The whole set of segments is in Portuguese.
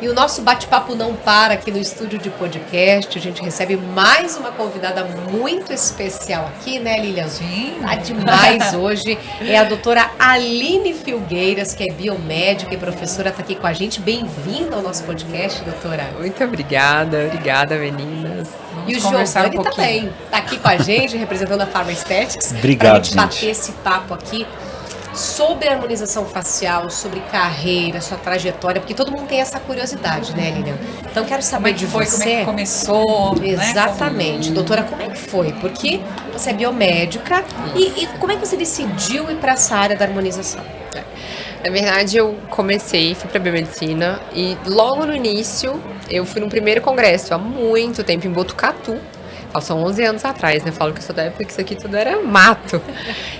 E o nosso bate-papo não para aqui no estúdio de podcast. A gente recebe mais uma convidada muito especial aqui, né, Lilian? Sim. Tá demais hoje. É a doutora Aline Filgueiras, que é biomédica e professora, tá aqui com a gente. Bem-vinda ao nosso podcast, doutora. Muito obrigada meninas. E o Giovanni também tá aqui com a gente, representando a Pharma Aesthetics. Obrigado, pra gente bater esse papo aqui sobre harmonização facial, sobre carreira, sua trajetória, porque todo mundo tem essa curiosidade, né, Lilian? Então quero saber de você. Como é que começou? Exatamente. Né? Doutora, como é que foi? Porque você é biomédica e como é que você decidiu ir para essa área da harmonização? Na verdade, eu fui para biomedicina e logo no início eu fui no primeiro congresso, há muito tempo, em Botucatu. São 11 anos atrás, né? Eu falo que eu sou da época que isso aqui tudo era mato.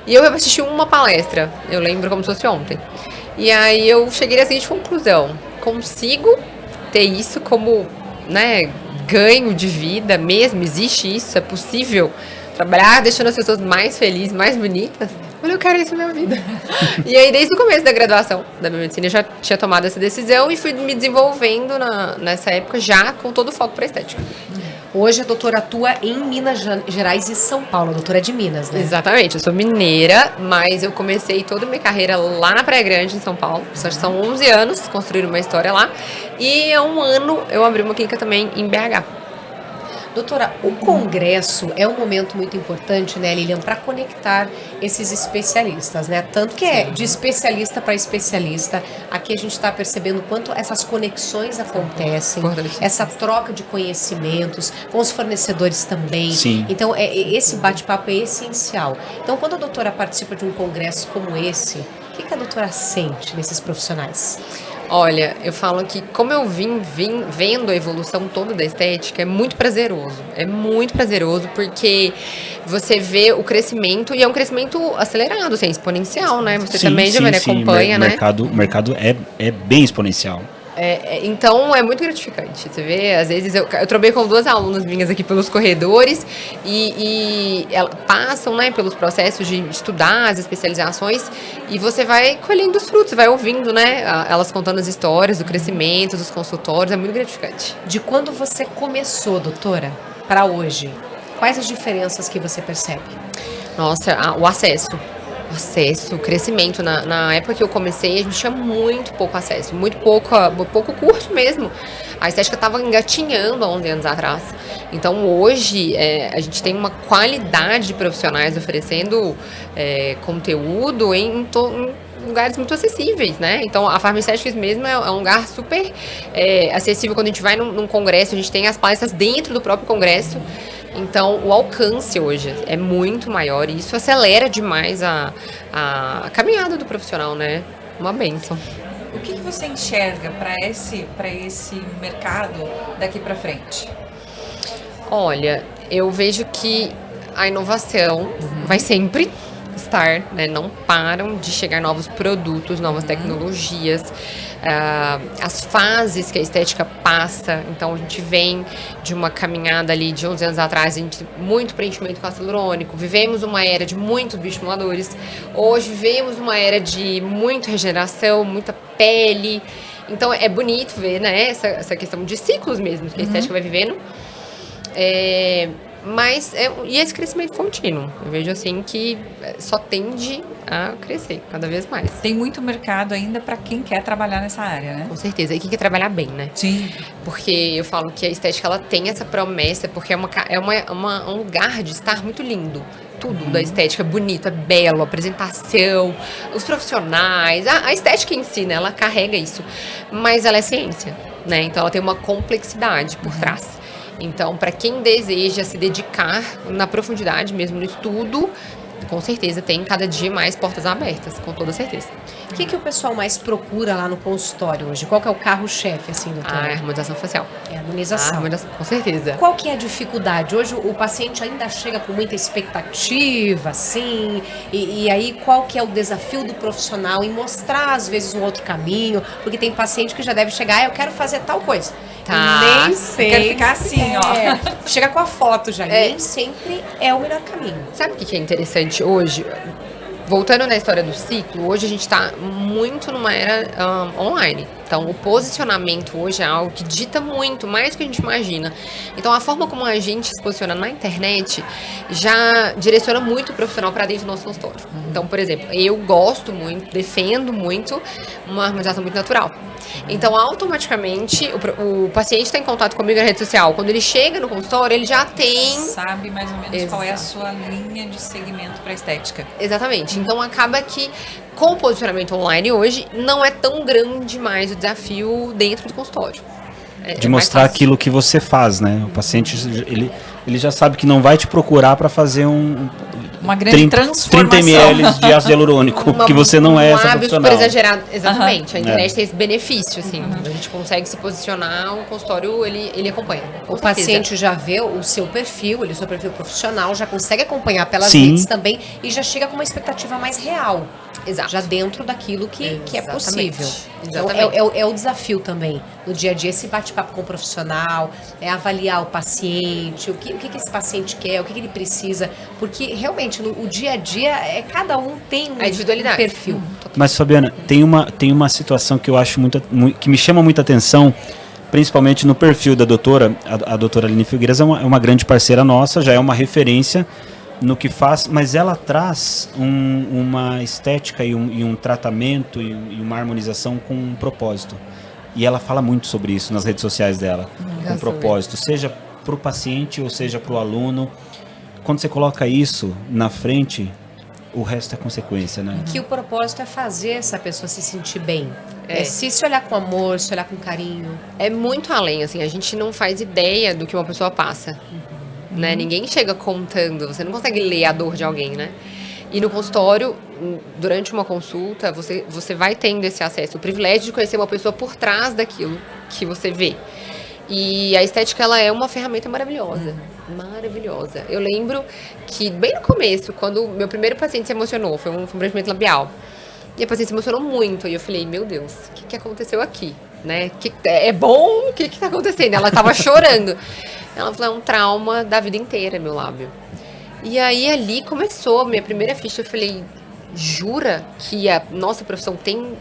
E eu assisti uma palestra, eu lembro como se fosse ontem. E aí eu cheguei à seguinte conclusão: consigo ter isso como, né, ganho de vida mesmo? Existe isso? É possível trabalhar deixando as pessoas mais felizes, mais bonitas? Eu quero isso na minha vida. E aí, desde o começo da graduação da biomedicina, eu já tinha tomado essa decisão e fui me desenvolvendo nessa época já com todo o foco para estética. Hoje a doutora atua em Minas Gerais e São Paulo. A doutora é de Minas, né? Exatamente. Eu sou mineira, mas eu comecei toda a minha carreira lá na Praia Grande, em São Paulo. São 11 anos construir uma história lá. E há um ano eu abri uma clínica também em BH. Doutora, o congresso é um momento muito importante, né, Lilian, para conectar esses especialistas, né? Tanto que é de especialista para especialista. Aqui a gente está percebendo quanto essas conexões acontecem, essa troca de conhecimentos com os fornecedores também. Sim. Então, esse bate-papo é essencial. Então, quando a doutora participa de um congresso como esse, o que a doutora sente nesses profissionais? Olha, eu falo que como eu vim vendo a evolução toda da estética, é muito prazeroso. É muito prazeroso porque você vê o crescimento, e é um crescimento acelerado, assim, exponencial, né? Você também já acompanha, né? O mercado é bem exponencial. Então é muito gratificante. Você vê, às vezes eu trombei com 2 alunas minhas aqui pelos corredores e elas passam, né, pelos processos de estudar as especializações e você vai colhendo os frutos, vai ouvindo, né, elas contando as histórias do crescimento, dos consultórios, é muito gratificante. De quando você começou, doutora, para hoje, quais as diferenças que você percebe? Nossa, o acesso, o crescimento. Na época que eu comecei, a gente tinha muito pouco acesso, muito pouco curso mesmo. A estética estava engatinhando há 11 anos atrás. Então, hoje, a gente tem uma qualidade de profissionais oferecendo conteúdo em lugares muito acessíveis, né? Então, a Pharma Aesthetics mesmo é um lugar super acessível. Quando a gente vai num congresso, a gente tem as palestras dentro do próprio congresso. Então, o alcance hoje é muito maior e isso acelera demais a caminhada do profissional, né? Uma bênção. O que você enxerga para esse mercado daqui para frente? Olha, eu vejo que a inovação vai sempre estar, né? Não param de chegar novos produtos, novas tecnologias, as fases que a estética passa. Então a gente vem de uma caminhada ali de 11 anos atrás, a gente muito preenchimento com ácido hialurônico, vivemos uma era de muitos bioestimuladores, hoje vivemos uma era de muita regeneração, muita pele. Então é bonito ver, né, essa questão de ciclos mesmo que a estética vai vivendo. E esse crescimento contínuo, eu vejo assim que só tende a crescer cada vez mais. Tem muito mercado ainda para quem quer trabalhar nessa área, né? Com certeza, e quem quer trabalhar bem, né? Sim. Porque eu falo que a estética, ela tem essa promessa, porque é um lugar de estar muito lindo. Tudo da estética é bonito, é belo, a apresentação, os profissionais, a estética em si, né? Ela carrega isso, mas ela é ciência, né? Então ela tem uma complexidade por trás. Então, para quem deseja se dedicar na profundidade mesmo no estudo, com certeza tem cada dia mais portas abertas, com toda certeza. O que o pessoal mais procura lá no consultório hoje? Qual que é o carro-chefe, assim, doutora? A harmonização facial. É a harmonização. Com certeza. Qual que é a dificuldade? Hoje o paciente ainda chega com muita expectativa, assim, e aí qual que é o desafio do profissional em mostrar, às vezes, um outro caminho? Porque tem paciente que já deve chegar, eu quero fazer tal coisa. Tá. Nem sempre. Quero ficar assim, ó. Chega com a foto já. Nem sempre é o melhor caminho. Sabe o que é interessante hoje? Voltando na história do ciclo, hoje a gente está muito numa era online. Então, o posicionamento hoje é algo que dita muito, mais do que a gente imagina. Então, a forma como a gente se posiciona na internet já direciona muito o profissional para dentro do nosso consultório. Então, por exemplo, eu gosto muito, defendo muito uma harmonização muito natural. Então, automaticamente, o paciente está em contato comigo na rede social. Quando ele chega no consultório, ele já tem... Sabe mais ou menos qual é a sua linha de segmento para estética. Exatamente. Então, acaba que com o posicionamento online hoje, não é tão grande mais o desafio dentro do consultório. De mostrar aquilo que você faz, né? O paciente, ele já sabe que não vai te procurar para fazer uma grande transformação. 30 ml de ácido hialurônico, porque você não é essa hábito profissional. super exagerado. Exatamente. A internet tem esse benefício, assim. A gente consegue se posicionar, o consultório, ele acompanha. O paciente já vê o seu perfil, o seu perfil profissional, já consegue acompanhar pelas Sim. redes também e já chega com uma expectativa mais real. Exato. Já dentro daquilo que é possível. Então, Exatamente. é o desafio também, no dia a dia, esse bate-papo com o profissional, avaliar o paciente, o que esse paciente quer, o que ele precisa, porque realmente no dia a dia, cada um tem a individualidade. Um perfil. Mas, Fabiana, tem uma situação que eu acho que me chama muita atenção, principalmente no perfil da doutora. A doutora Aline Figueiras é uma grande parceira nossa, já é uma referência no que faz, mas ela traz uma estética e um tratamento e uma harmonização com um propósito. E ela fala muito sobre isso nas redes sociais dela, com propósito, seja para o paciente ou seja para o aluno. Quando você coloca isso na frente, o resto é consequência, né? Que o propósito é fazer essa pessoa se sentir bem. Se olhar com amor, se olhar com carinho. É muito além, assim, a gente não faz ideia do que uma pessoa passa. Né? Ninguém chega contando, você não consegue ler a dor de alguém, né? E no consultório, durante uma consulta, você vai tendo esse acesso, o privilégio de conhecer uma pessoa por trás daquilo que você vê. E a estética, ela é uma ferramenta maravilhosa, maravilhosa. Eu lembro que bem no começo, quando meu primeiro paciente se emocionou, foi um preenchimento labial, e a paciente se emocionou muito, e eu falei, meu Deus, o que aconteceu aqui? Né? É bom? O que tá acontecendo? Ela tava chorando. Ela falou, é um trauma da vida inteira, meu lábio. E aí, ali começou a minha primeira ficha. Eu falei, jura que a nossa profissão tem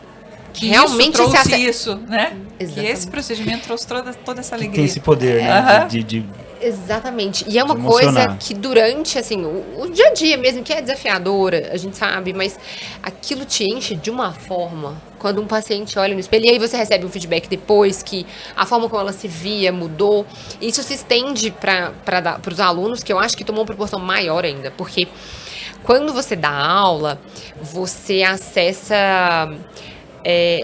que realmente isso trouxe isso, né? Exatamente. Que esse procedimento trouxe toda essa alegria. Tem esse poder, né? Exatamente. E é uma coisa que durante, assim, o dia a dia mesmo, que é desafiadora, a gente sabe, mas aquilo te enche de uma forma, quando um paciente olha no espelho, e aí você recebe um feedback depois, que a forma como ela se via mudou. Isso se estende para os alunos, que eu acho que tomou uma proporção maior ainda, porque quando você dá aula, você acessa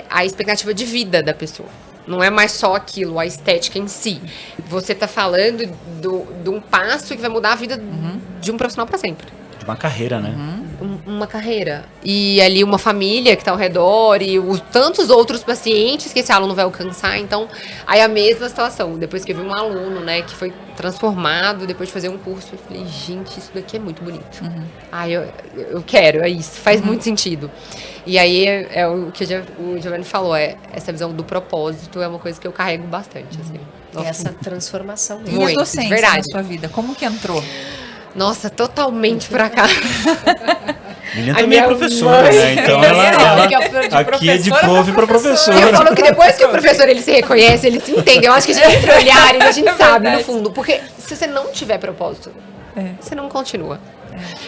a expectativa de vida da pessoa. Não é mais só aquilo, a estética em si. Você está falando de um passo que vai mudar a vida de um profissional para sempre. De uma carreira, né? Uma carreira. E ali uma família que está ao redor e tantos outros pacientes que esse aluno vai alcançar. Então, aí a mesma situação. Depois que eu vi um aluno, né, que foi transformado depois de fazer um curso, eu falei, gente, isso daqui é muito bonito. Eu quero, é isso. Faz muito sentido. E aí é o que o Giovanni falou, essa visão do propósito é uma coisa que eu carrego bastante, assim. Nossa, essa transformação. E a docência na sua vida, como que entrou? Nossa, totalmente por acaso. Lilian também é professora, né? Então ela aqui é de prof para professora. Eu falo que depois que o professor ele se reconhece, ele se entende. Eu acho que a gente entra olhar e a gente sabe no fundo. Porque se você não tiver propósito, você não continua.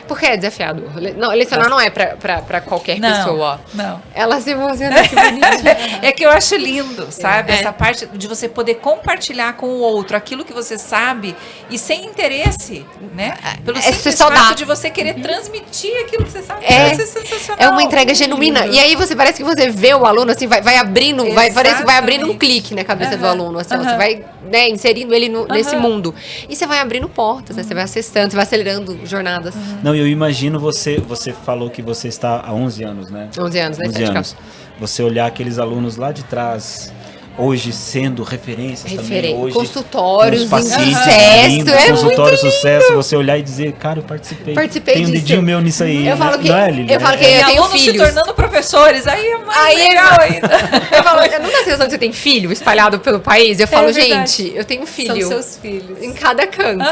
Porque é desafiador. Não, lecionar não é pra qualquer pessoa. Não. Ela se emociona, que bonitinha. É que eu acho lindo, sabe? Essa parte de você poder compartilhar com o outro aquilo que você sabe e sem interesse, né? Pelo simples fato de você querer transmitir aquilo que você sabe. É sensacional. É uma entrega genuína. E aí você parece que você vê o aluno, assim, vai abrindo, parece que vai abrindo um clique na cabeça do aluno. Assim, Você vai, né, inserindo ele nesse mundo. E você vai abrindo portas, né? Você vai acessando, você vai acelerando jornadas. Não, eu imagino você falou que você está há 11 anos, né? 11 anos, né? 11 anos. Você olhar aqueles alunos lá de trás, hoje sendo referências também, hoje consultórios, sucesso, consultório sucesso, você olhar e dizer, cara, eu participei tem um disso. dedinho meu nisso aí. Eu falo que, não é, Lili? eu falo que eu tenho filhos. Se tornando professores, aí é mais legal ainda. Eu falo, não dá a sensação que você tem filho espalhado pelo país? Eu falo, gente, eu tenho filho. São seus filhos. Em cada canto.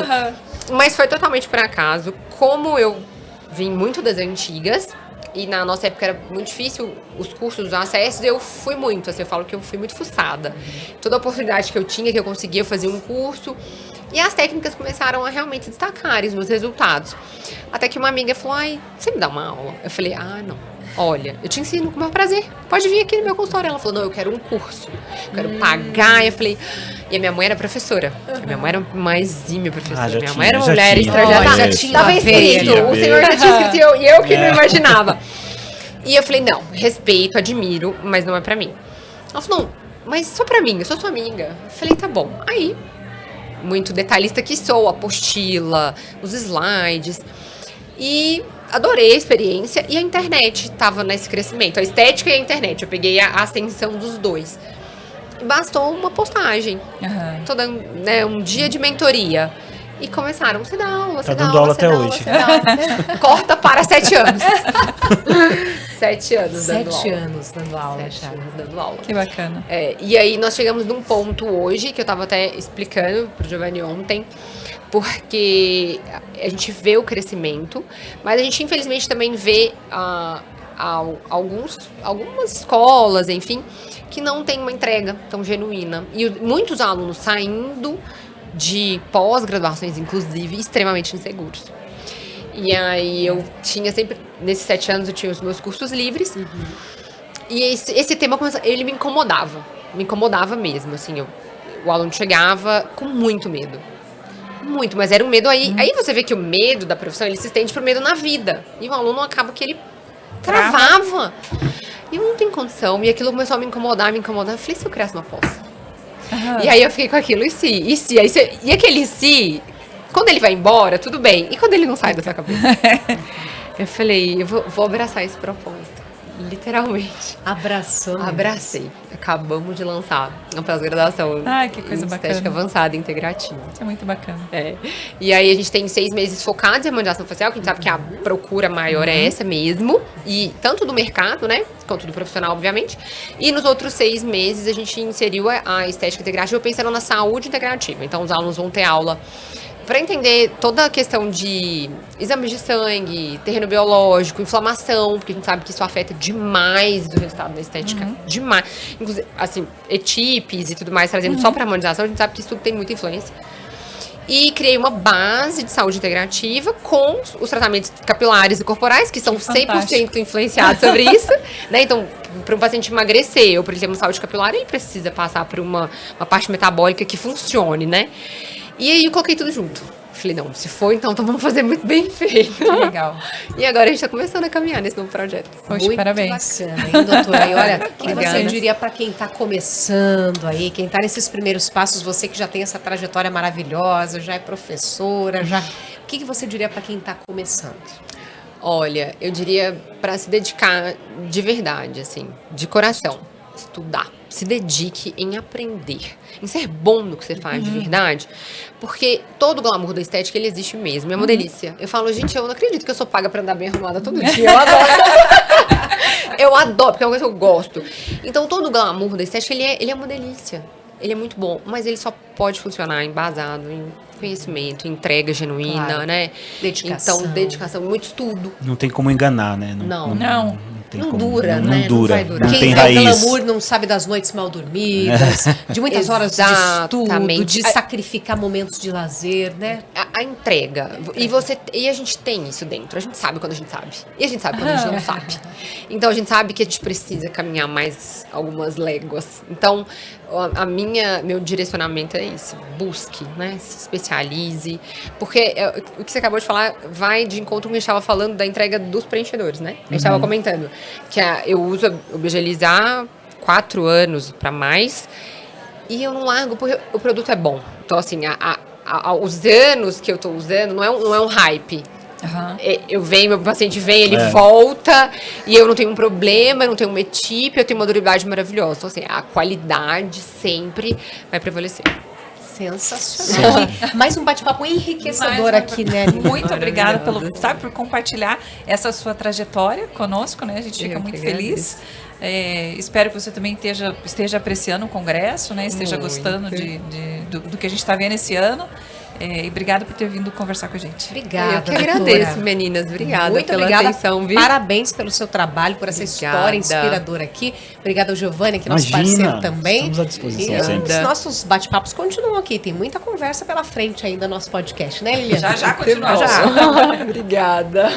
Mas foi totalmente por acaso. Como eu vim muito das antigas, E na nossa época era muito difícil os cursos, os acessos, eu fui muito, assim, eu falo que eu fui muito fuçada. Toda oportunidade que eu tinha, que eu conseguia fazer um curso, e as técnicas começaram a realmente destacarem os meus resultados. Até que uma amiga falou, ai, você me dá uma aula? Eu falei, não, olha, eu te ensino com o maior prazer, pode vir aqui no meu consultório. Ela falou, não, eu quero um curso, eu quero pagar. Eu falei, e a minha mãe era professora, a minha mãe era uma exímia professora, minha mãe era uma mulher estrangeira, já tinha tava escrito, o senhor já tinha escrito, e eu que não imaginava. E eu falei, não, respeito, admiro, mas não é pra mim. Ela falou, não, mas só pra mim, eu sou sua amiga. Eu falei, tá bom. Aí, muito detalhista que sou, apostila, os slides. E adorei a experiência. E a internet tava nesse crescimento, a estética e a internet. Eu peguei a ascensão dos dois. E bastou uma postagem. Tô dando, né, um dia de mentoria. E começaram, você dá aula, você dá aula. Tá dando aula até hoje. Corta para 7 anos. 7 anos dando aula. 7 anos dando aula. 7 anos dando aula. Que bacana. E aí nós chegamos num ponto hoje, que eu tava até explicando pro Giovanni ontem, porque a gente vê o crescimento, mas a gente infelizmente também vê algumas escolas, enfim, que não tem uma entrega tão genuína. E muitos alunos saindo de pós-graduações, inclusive, extremamente inseguros. E aí eu tinha sempre, nesses 7 anos, eu tinha os meus cursos livres. E esse tema, ele me incomodava mesmo, assim, o aluno chegava com muito medo. Muito, mas era um medo aí. Aí você vê que o medo da profissão, ele se estende pro medo na vida. E o aluno acaba que ele travava. E eu não tenho condição. E aquilo começou a me incomodar. Eu falei, se eu criasse uma pós? E aí eu fiquei com aquilo, e se? E aquele se, quando ele vai embora, tudo bem. E quando ele não sai da sua cabeça? Eu falei, eu vou abraçar esse propósito. Literalmente. Abracei. Acabamos de lançar a pós-graduação. Que coisa bacana. Estética avançada integrativa. Isso é muito bacana. E aí a gente tem 6 meses focados em harmonização facial, que a gente sabe que a procura maior é essa mesmo. E tanto do mercado, né? Quanto do profissional, obviamente. E nos outros 6 meses a gente inseriu a estética integrativa pensando na saúde integrativa. Então os alunos vão ter aula para entender toda a questão de exames de sangue, terreno biológico, inflamação, porque a gente sabe que isso afeta demais o resultado da estética. Demais. Inclusive, assim, ETIPs e tudo mais, trazendo só para harmonização, a gente sabe que isso tudo tem muita influência. E criei uma base de saúde integrativa com os tratamentos capilares e corporais, que são 100% influenciados sobre isso. Né? Então, para um paciente emagrecer ou para ele ter uma saúde capilar, ele precisa passar por uma parte metabólica que funcione, né? E aí eu coloquei tudo junto. Falei, não, se for, então vamos fazer muito bem feito. Que legal. E agora a gente está começando a caminhar nesse novo projeto. Poxa, muito parabéns. Bacana, hein, doutora? E olha, o que você diria para quem está começando aí, quem está nesses primeiros passos, você que já tem essa trajetória maravilhosa, já é professora, o que você diria para quem está começando? Olha, eu diria para se dedicar de verdade, assim, de coração, estudar. Se dedique em aprender, em ser bom no que você faz de verdade, porque todo o glamour da estética, ele existe mesmo, é uma delícia. Eu falo, gente, eu não acredito que eu sou paga pra andar bem arrumada todo dia, eu adoro. Eu adoro, porque é uma coisa que eu gosto. Então, todo o glamour da estética, ele é uma delícia, ele é muito bom, mas ele só pode funcionar embasado em conhecimento, entrega genuína, né? Dedicação. Então, dedicação, muito estudo. Não tem como enganar, né? Não dura, né? Não dura. Não Quem tem vai raiz. glamour não sabe das noites mal dormidas, de muitas horas de estudo, de sacrificar momentos de lazer, né? A entrega. E a gente tem isso dentro. A gente sabe quando a gente sabe. E a gente sabe quando a gente não sabe. Então a gente sabe que a gente precisa caminhar mais algumas léguas. Então, meu direcionamento é esse. Busque, né? Se especialize. Porque o que você acabou de falar vai de encontro com o que a gente estava falando da entrega dos preenchedores, né? A gente estava comentando que eu uso o BGLIS há 4 anos para mais e eu não largo porque o produto é bom. Então, assim, os anos que eu tô usando não é um hype. Eu venho, meu paciente vem, ele volta e eu não tenho um problema, eu não tenho uma ETIP, eu tenho uma durabilidade maravilhosa. Então, assim, a qualidade sempre vai prevalecer. Sensacional. Mais um bate-papo enriquecedor aqui, né? Muito obrigada por compartilhar essa sua trajetória conosco, né? A gente fica muito feliz. Espero que você também esteja apreciando o congresso, né? Esteja gostando do que a gente está vendo esse ano. E obrigada por ter vindo conversar com a gente. Obrigada, eu que agradeço, meninas. Obrigada muito pela obrigada. Atenção, viu? Parabéns pelo seu trabalho, por essa história inspiradora aqui. Obrigada ao Giovanni, que é nosso parceiro também. Estamos à disposição e sempre. Os nossos bate-papos continuam aqui. Tem muita conversa pela frente ainda no nosso podcast, né, Liliana? Já continua. Obrigada.